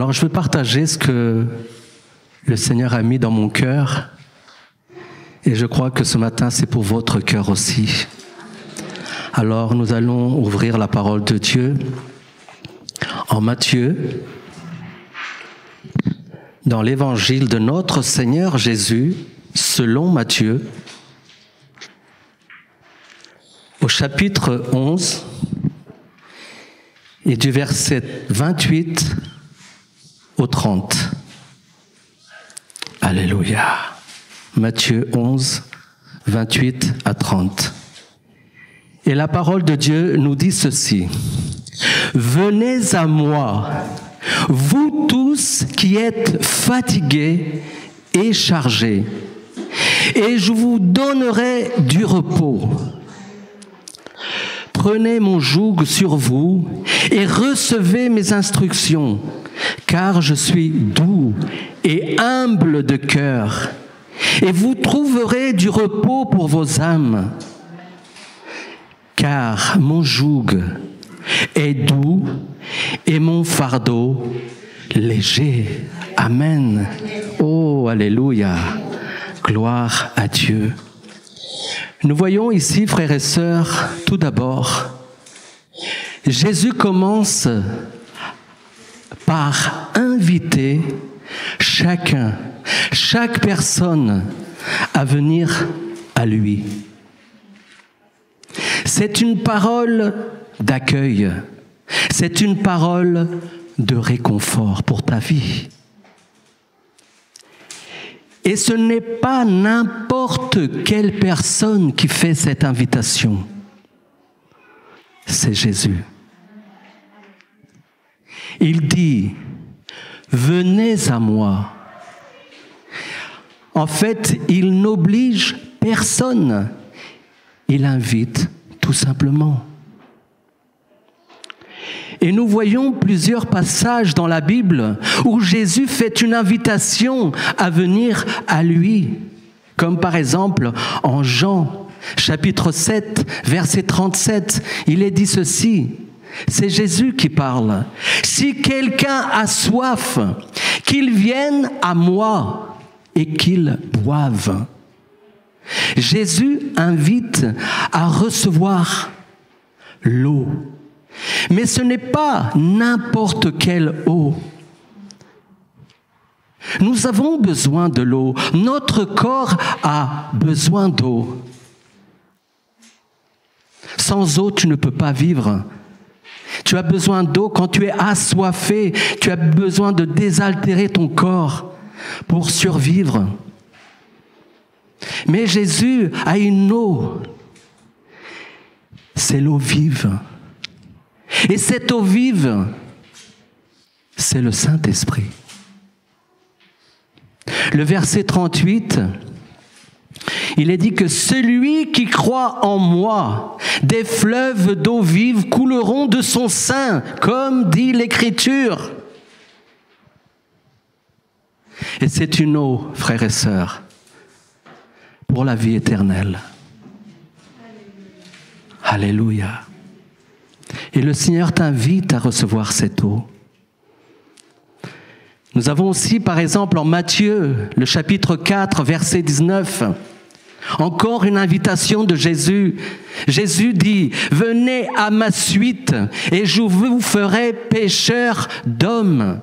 Alors je veux partager ce que le Seigneur a mis dans mon cœur et je crois que ce matin c'est pour votre cœur aussi. Alors nous allons ouvrir la parole de Dieu en Matthieu, dans l'évangile de notre Seigneur Jésus, selon Matthieu, au chapitre 11 et du verset 28 au 30. Alléluia. Matthieu 11, 28 à 30. Et la parole de Dieu nous dit ceci. « Venez à moi, vous tous qui êtes fatigués et chargés, et je vous donnerai du repos. Prenez mon joug sur vous et recevez mes instructions, car je suis doux et humble de cœur, et vous trouverez du repos pour vos âmes. Car mon joug est doux et mon fardeau léger. » Amen. Oh, alléluia. Gloire à Dieu. Nous voyons ici, frères et sœurs, tout d'abord, Jésus commence par inviter chaque personne à venir à lui. C'est une parole d'accueil, c'est une parole de réconfort pour ta vie. Et ce n'est pas n'importe quelle personne qui fait cette invitation. C'est Jésus. Il dit, « Venez à moi ». En fait, il n'oblige personne. Il invite tout simplement. Et nous voyons plusieurs passages dans la Bible où Jésus fait une invitation à venir à lui. Comme par exemple en Jean, chapitre 7, verset 37, il est dit ceci. C'est Jésus qui parle. « Si quelqu'un a soif, qu'il vienne à moi et qu'il boive. » Jésus invite à recevoir l'eau. Mais ce n'est pas n'importe quelle eau. Nous avons besoin de l'eau. Notre corps a besoin d'eau. Sans eau, tu ne peux pas vivre. Tu as besoin d'eau quand tu es assoiffé. Tu as besoin de désaltérer ton corps pour survivre. Mais Jésus a une eau. C'est l'eau vive. Et cette eau vive, c'est le Saint-Esprit. Le verset 38, il est dit que celui qui croit en moi, des fleuves d'eau vive couleront de son sein, comme dit l'Écriture. Et c'est une eau, frères et sœurs, pour la vie éternelle. Alléluia. Et le Seigneur t'invite à recevoir cette eau. Nous avons aussi, par exemple, en Matthieu, le chapitre 4, verset 19, encore une invitation de Jésus. Jésus dit, « Venez à ma suite et je vous ferai pécheurs d'hommes. »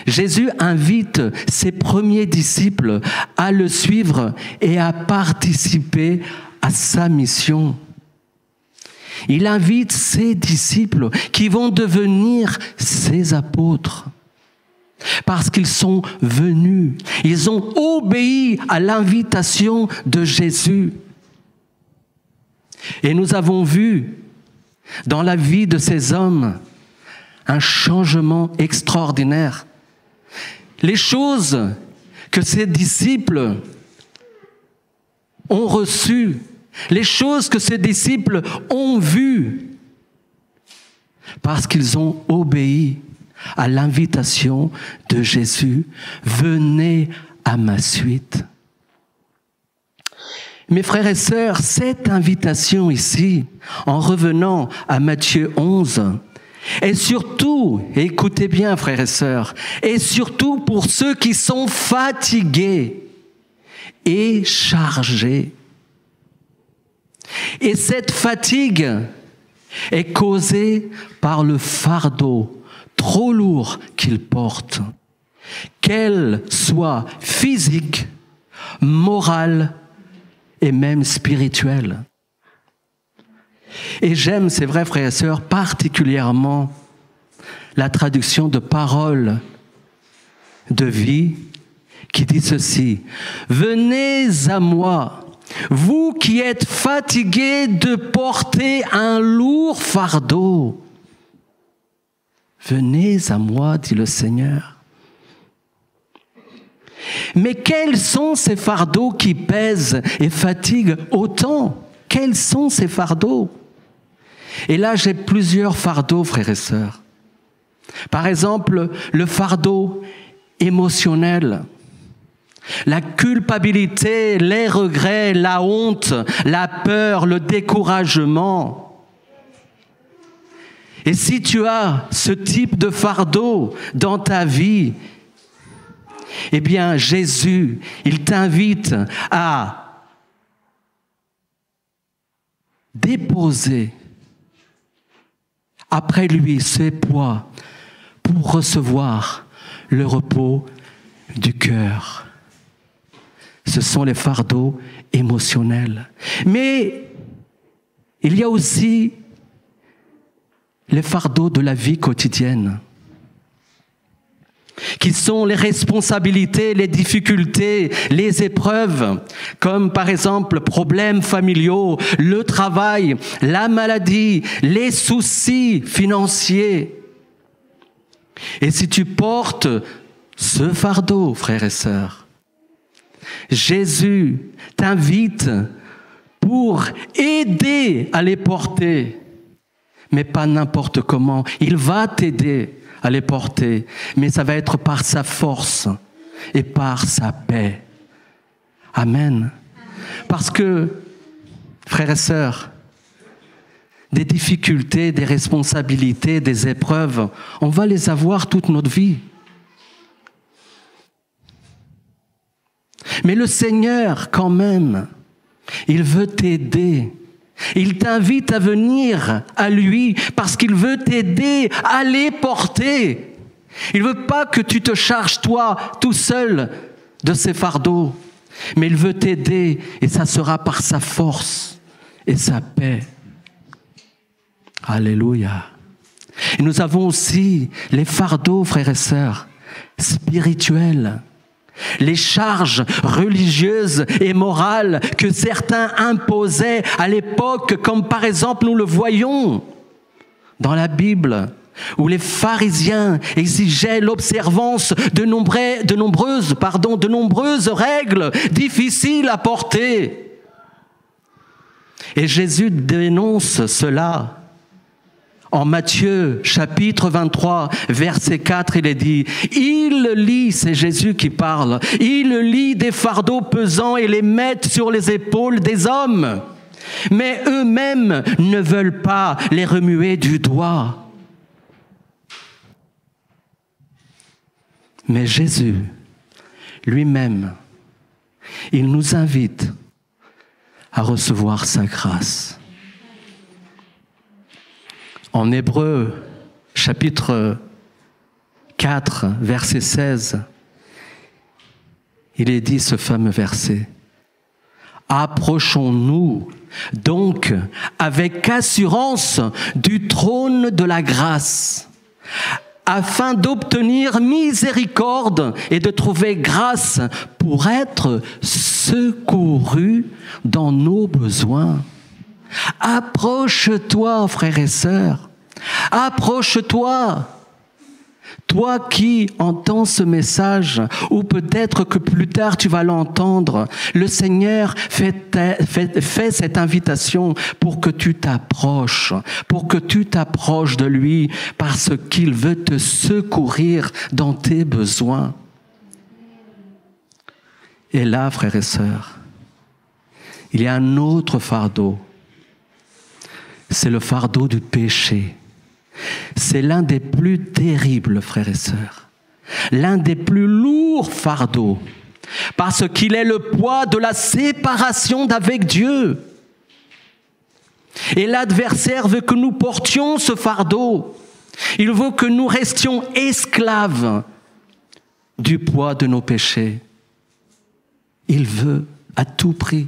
Jésus invite ses premiers disciples à le suivre et à participer à sa mission. Il invite ses disciples qui vont devenir ses apôtres parce qu'ils sont venus, ils ont obéi à l'invitation de Jésus. Et nous avons vu dans la vie de ces hommes un changement extraordinaire. Les choses que ces disciples ont reçues, les choses que ces disciples ont vues, parce qu'ils ont obéi à l'invitation de Jésus, « Venez à ma suite ». Mes frères et sœurs, cette invitation ici, en revenant à Matthieu 11, Et surtout, écoutez bien frères et sœurs, et surtout pour ceux qui sont fatigués et chargés. Et cette fatigue est causée par le fardeau trop lourd qu'ils portent, qu'elle soit physique, morale et même spirituelle. Et j'aime, c'est vrai frères et sœurs, particulièrement la traduction de Paroles de vie qui dit ceci: « Venez à moi, vous qui êtes fatigués de porter un lourd fardeau. » Venez à moi, dit le Seigneur. Mais quels sont ces fardeaux qui pèsent et fatiguent autant? Quels sont ces fardeaux? Et là, j'ai plusieurs fardeaux, frères et sœurs. Par exemple, le fardeau émotionnel, la culpabilité, les regrets, la honte, la peur, le découragement. Et si tu as ce type de fardeau dans ta vie, eh bien, Jésus, il t'invite à déposer après lui ses poids pour recevoir le repos du cœur. Ce sont les fardeaux émotionnels. Mais il y a aussi les fardeaux de la vie quotidienne, qui sont les responsabilités, les difficultés, les épreuves, comme par exemple problèmes familiaux, le travail, la maladie, les soucis financiers. Et si tu portes ce fardeau, frères et sœurs, Jésus t'invite pour aider à les porter, mais pas n'importe comment. Il va t'aider à les porter, mais ça va être par sa force et par sa paix. Amen. Parce que, frères et sœurs, des difficultés, des responsabilités, des épreuves, on va les avoir toute notre vie. Mais le Seigneur, quand même, il veut t'aider. Il t'invite à venir à lui parce qu'il veut t'aider à les porter. Il ne veut pas que tu te charges toi tout seul de ces fardeaux, mais il veut t'aider et ça sera par sa force et sa paix. Alléluia. Et nous avons aussi les fardeaux, frères et sœurs, spirituels. Les charges religieuses et morales que certains imposaient à l'époque, comme par exemple nous le voyons dans la Bible, où les pharisiens exigeaient l'observance de nombreuses règles difficiles à porter. Et Jésus dénonce cela. En Matthieu, chapitre 23, verset 4, il est dit « Il lie », c'est Jésus qui parle, « il lie des fardeaux pesants et les met sur les épaules des hommes, mais eux-mêmes ne veulent pas les remuer du doigt. » Mais Jésus, lui-même, il nous invite à recevoir sa grâce. En Hébreux, chapitre 4, verset 16, il est dit ce fameux verset. « Approchons-nous donc avec assurance du trône de la grâce, afin d'obtenir miséricorde et de trouver grâce pour être secourus dans nos besoins. » Approche-toi, frères et sœurs, approche-toi. Toi qui entends ce message, ou peut-être que plus tard tu vas l'entendre, le Seigneur fait cette invitation pour que tu t'approches de lui, parce qu'il veut te secourir dans tes besoins. Et là, frères et sœurs, il y a un autre fardeau. C'est le fardeau du péché. c'est l'un des plus terribles, frères et sœurs, l'un des plus lourds fardeaux, parce qu'il est le poids de la séparation d'avec Dieu. Et l'adversaire veut que nous portions ce fardeau. Il veut que nous restions esclaves du poids de nos péchés. Il veut à tout prix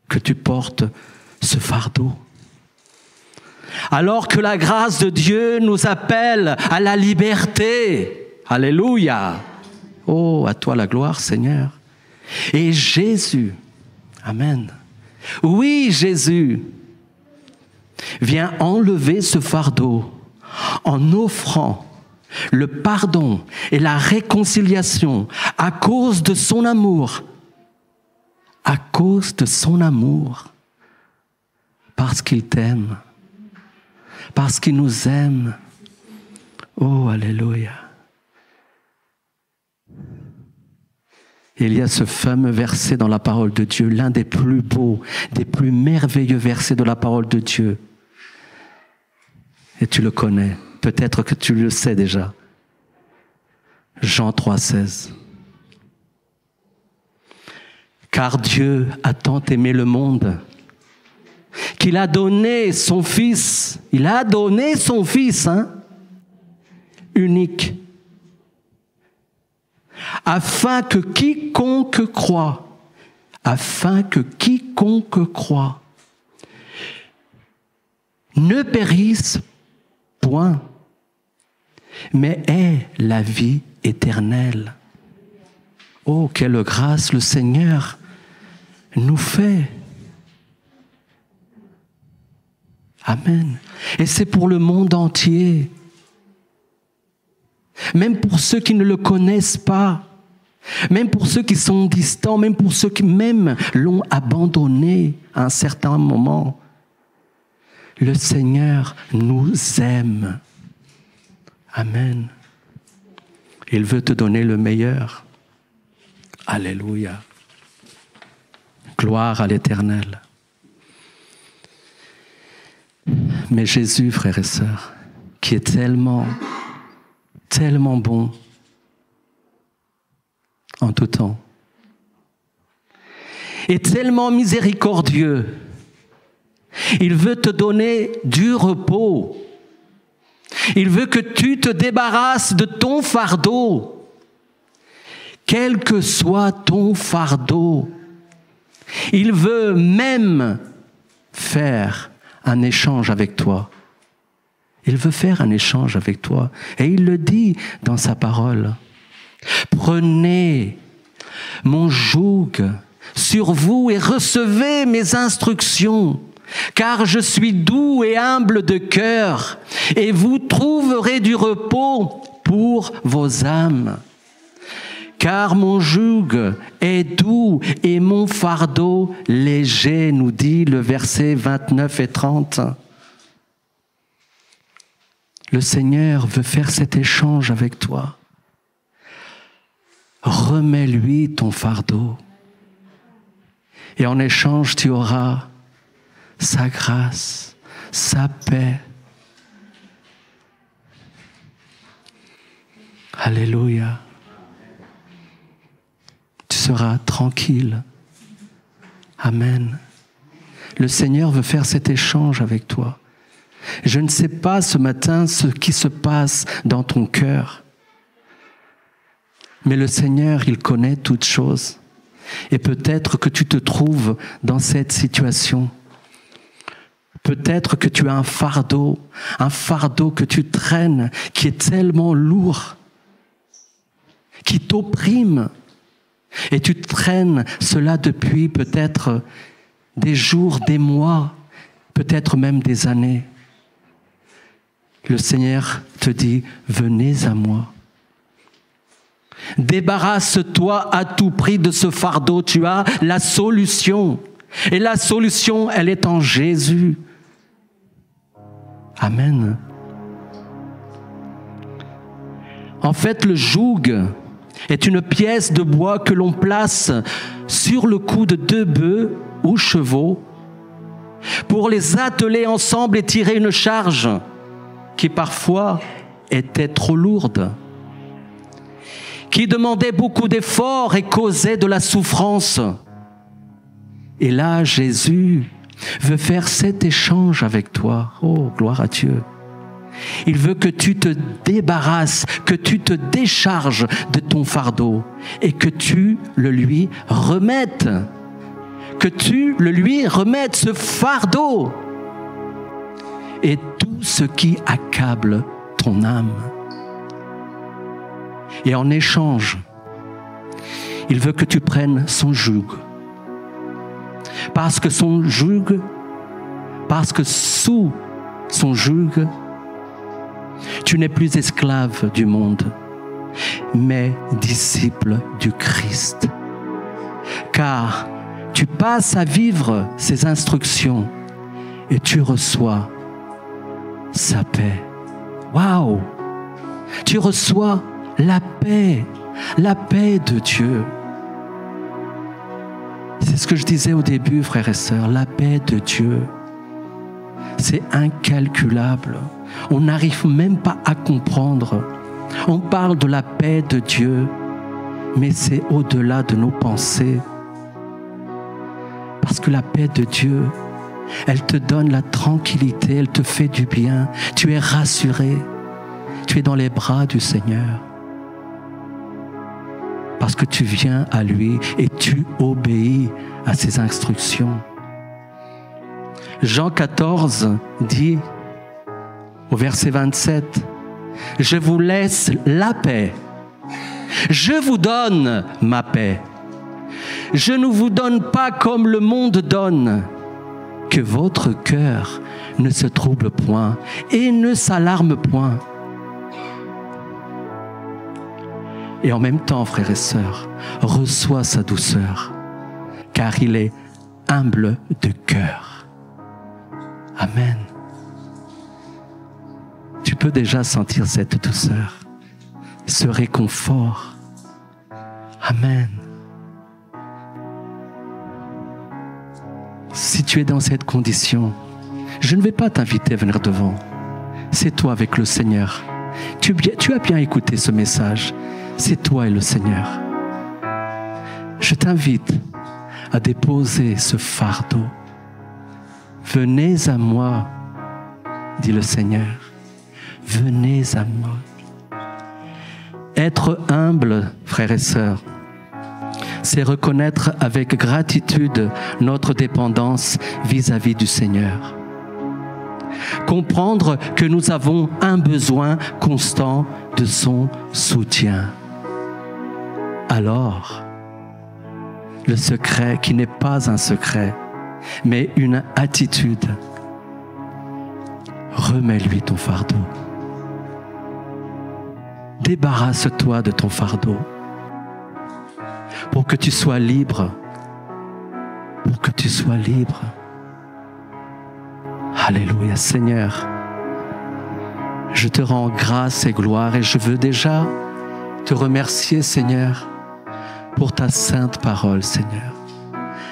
que tu portes ce fardeau. Alors que la grâce de Dieu nous appelle à la liberté. Alléluia. Oh, à toi la gloire, Seigneur. Et Jésus, amen. Oui, Jésus vient enlever ce fardeau en offrant le pardon et la réconciliation à cause de son amour. À cause de son amour. Parce qu'il t'aime. Parce qu'il nous aime. Oh, alléluia. Il y a ce fameux verset dans la parole de Dieu, l'un des plus beaux, des plus merveilleux versets de la parole de Dieu. Et tu le connais, peut-être que tu le sais déjà. Jean 3,16. Car Dieu a tant aimé le monde qu'il a donné son Fils, unique, afin que quiconque croit ne périsse point, mais ait la vie éternelle. Oh, quelle grâce le Seigneur nous fait. Amen. Et c'est pour le monde entier. Même pour ceux qui ne le connaissent pas, même pour ceux qui sont distants, même pour ceux qui même l'ont abandonné à un certain moment. Le Seigneur nous aime. Amen. Il veut te donner le meilleur. Alléluia. Gloire à l'Éternel. Mais Jésus, frères et sœurs, qui est tellement bon en tout temps, est tellement miséricordieux. Il veut te donner du repos. Il veut que tu te débarrasses de ton fardeau. Quel que soit ton fardeau, il veut même faire un échange avec toi. Il veut faire un échange avec toi. Et il le dit dans sa parole. Prenez mon joug sur vous et recevez mes instructions, car je suis doux et humble de cœur, et vous trouverez du repos pour vos âmes. Car mon joug est doux et mon fardeau léger, nous dit le verset 29 et 30. Le Seigneur veut faire cet échange avec toi. Remets-lui ton fardeau. Et en échange, tu auras sa grâce, sa paix. Alléluia. Tu seras tranquille. Amen. Le Seigneur veut faire cet échange avec toi. Je ne sais pas ce matin ce qui se passe dans ton cœur. Mais le Seigneur, il connaît toutes choses. Et peut-être que tu te trouves dans cette situation. Peut-être que tu as un fardeau que tu traînes, qui est tellement lourd, qui t'opprime. Et tu traînes cela depuis peut-être des jours, des mois, peut-être même des années. Le Seigneur te dit, venez à moi. Débarrasse-toi à tout prix de ce fardeau. Tu as la solution. Et la solution, elle est en Jésus. Amen. En fait, le joug est une pièce de bois que l'on place sur le cou de 2 bœufs ou chevaux pour les atteler ensemble et tirer une charge. qui parfois était trop lourde, qui demandait beaucoup d'efforts et causait de la souffrance. Et là, Jésus veut faire cet échange avec toi. Oh, gloire à Dieu. Il veut que tu te débarrasses, que tu te décharges de ton fardeau et que tu le lui remettes. Que tu le lui remettes, ce fardeau et tout ce qui accable ton âme. Et en échange, il veut que tu prennes son joug. Parce que sous son joug, tu n'es plus esclave du monde, mais disciple du Christ. Car tu passes à vivre ses instructions et tu reçois sa paix. Waouh! Tu reçois la paix de Dieu. C'est ce que je disais au début, frères et sœurs, la paix de Dieu. C'est incalculable. On n'arrive même pas à comprendre. On parle de la paix de Dieu, mais c'est au-delà de nos pensées. Parce que la paix de Dieu, elle te donne la tranquillité, elle te fait du bien. Tu es rassuré. Tu es dans les bras du Seigneur. Parce que tu viens à lui et tu obéis à ses instructions. Jean 14 dit au verset 27, « Je vous laisse la paix. Je vous donne ma paix. Je ne vous donne pas comme le monde donne. Que votre cœur ne se trouble point et ne s'alarme point. » Et en même temps, frères et sœurs, reçois sa douceur, car il est humble de cœur. Amen. Tu peux déjà sentir cette douceur, ce réconfort. Amen. Si tu es dans cette condition, je ne vais pas t'inviter à venir devant. C'est toi avec le Seigneur. Tu as bien écouté ce message. C'est toi et le Seigneur. Je t'invite à déposer ce fardeau. Venez à moi, dit le Seigneur. Venez à moi. Être humble, frères et sœurs, c'est reconnaître avec gratitude notre dépendance vis-à-vis du Seigneur. Comprendre que nous avons un besoin constant de son soutien. Alors, le secret qui n'est pas un secret, mais une attitude, remets-lui ton fardeau. Débarrasse-toi de ton fardeau pour que tu sois libre. Pour que tu sois libre. Alléluia, Seigneur. Je te rends grâce et gloire et je veux déjà te remercier, Seigneur, pour ta sainte parole, Seigneur.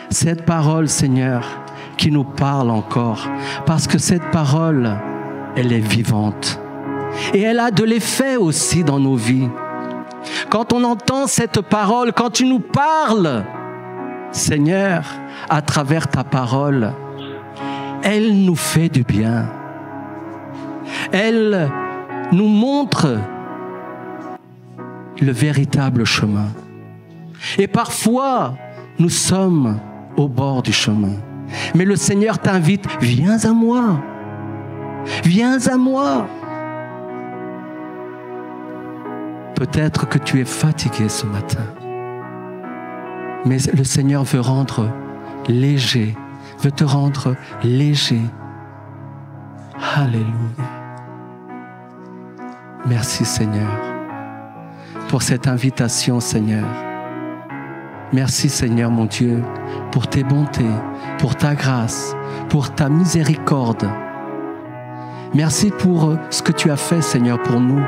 Cette parole, Seigneur, qui nous parle encore, parce que cette parole, elle est vivante. Et elle a de l'effet aussi dans nos vies. Quand on entend cette parole, quand tu nous parles, Seigneur, à travers ta parole, elle nous fait du bien. Elle nous montre le véritable chemin. Et parfois, nous sommes au bord du chemin. Mais le Seigneur t'invite, viens à moi. Viens à moi. Peut-être que tu es fatigué ce matin. Mais le Seigneur veut rendre léger, veut te rendre léger. Alléluia. Merci Seigneur pour cette invitation, Seigneur. Merci Seigneur mon Dieu pour tes bontés, pour ta grâce, pour ta miséricorde. Merci pour ce que tu as fait, Seigneur, pour nous.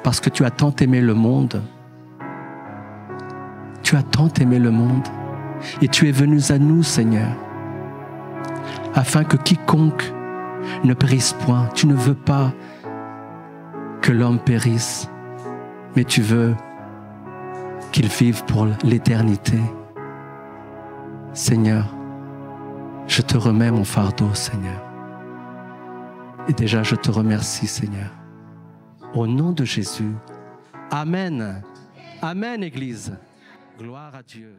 Parce que tu as tant aimé le monde. Tu as tant aimé le monde. Et tu es venu à nous, Seigneur, afin que quiconque ne périsse point. Tu ne veux pas que l'homme périsse, mais tu veux qu'il vive pour l'éternité. Seigneur, je te remets mon fardeau, Seigneur. Et déjà, je te remercie, Seigneur. Au nom de Jésus. Amen. Amen, Église. Gloire à Dieu.